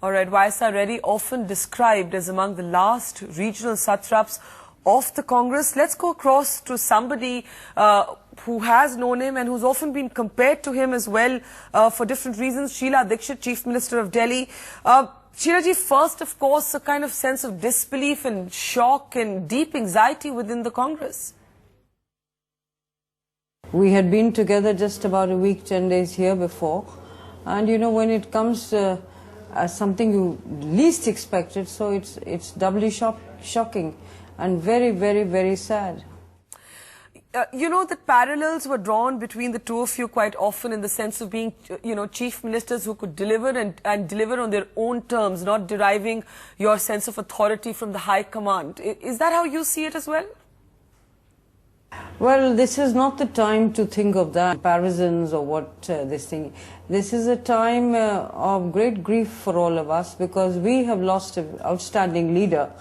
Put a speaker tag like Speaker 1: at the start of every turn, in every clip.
Speaker 1: All right, YSR Reddy, often described as among the last regional satraps of the Congress. Let's go across to somebody who has known him and who's often been compared to him as well for different reasons. Sheila Dikshit, Chief Minister of Delhi. Sheila ji, first, of course, a kind of sense of disbelief and shock and deep anxiety within the Congress.
Speaker 2: We had been together just about a week, 10 days here before. And, you know, when it comes as something you least expected, so it's doubly shocking and very, very, very sad.
Speaker 1: You know, the parallels were drawn between the two of you quite often in the sense of being, you know, chief ministers who could deliver and deliver on their own terms, not deriving your sense of authority from the high command. Is that how you see it as well?
Speaker 2: Well, this is not the time to think of that, comparisons or what this thing. This is a time of great grief for all of us because we have lost an outstanding leader.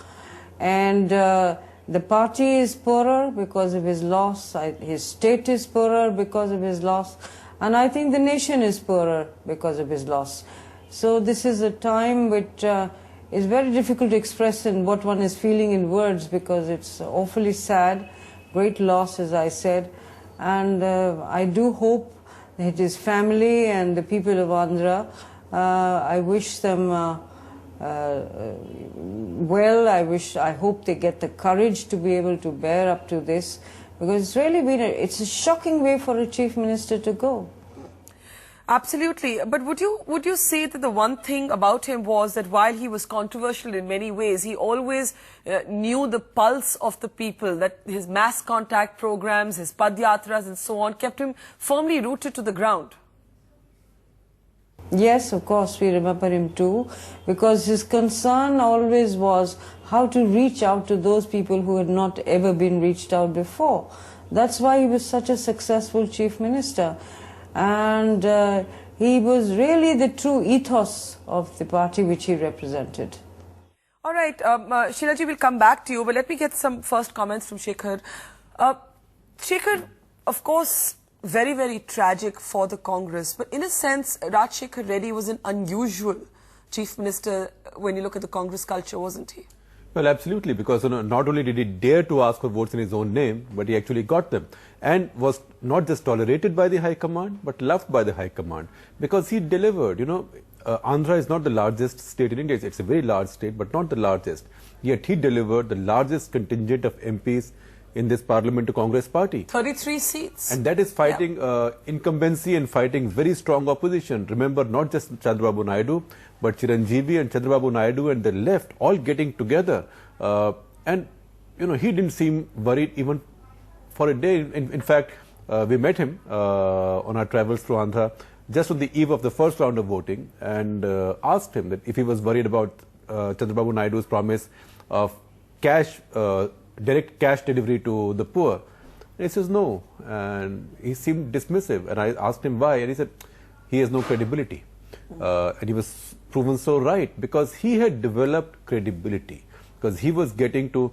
Speaker 2: And the party is poorer because of his loss, his state is poorer because of his loss, and I think the nation is poorer because of his loss. So this is a time which is very difficult to express in what one is feeling in words because it's awfully sad, great loss as I said, and I do hope that his family and the people of Andhra, I wish them well. I hope they get the courage to be able to bear up to this, because it's really been it's a shocking way for a chief minister to go.
Speaker 1: Absolutely. But would you say that the one thing about him was that while he was controversial in many ways, he always knew the pulse of the people, that his mass contact programs, his padyatras and so on kept him firmly rooted to the ground?
Speaker 2: Yes, of course, we remember him too, because his concern always was how to reach out to those people who had not ever been reached out before. That's why he was such a successful chief minister. And he was really the true ethos of the party which he represented.
Speaker 1: All right, Sheila ji, will come back to you, but let me get some first comments from Shekhar. Shekhar, of course, very, very tragic for the Congress. But in a sense, Rajshekhar Reddy was an unusual chief minister when you look at the Congress culture, wasn't he?
Speaker 3: Well, absolutely, because not only did he dare to ask for votes in his own name, but he actually got them. And was not just tolerated by the High Command, but loved by the High Command. Because he delivered, you know, Andhra is not the largest state in India. It's a very large state, but not the largest. Yet he delivered the largest contingent of MPs in this Parliament to Congress party.
Speaker 1: 33 seats.
Speaker 3: And that is fighting incumbency and fighting very strong opposition. Remember, not just Chandrababu Naidu, but Chiranjeevi and Chandrababu Naidu and the left all getting together. And, you know, he didn't seem worried even for a day. In fact, we met him on our travels through Andhra just on the eve of the first round of voting and asked him that if he was worried about Chandrababu Naidu's promise of cash, direct cash delivery to the poor. And he says no, and he seemed dismissive, and I asked him why, and he said he has no credibility. And he was proven so right, because he had developed credibility, because he was getting to,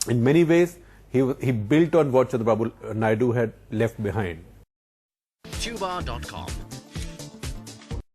Speaker 3: in many ways, he built on what Chandrababu Naidu had left behind.
Speaker 4: Tuba.com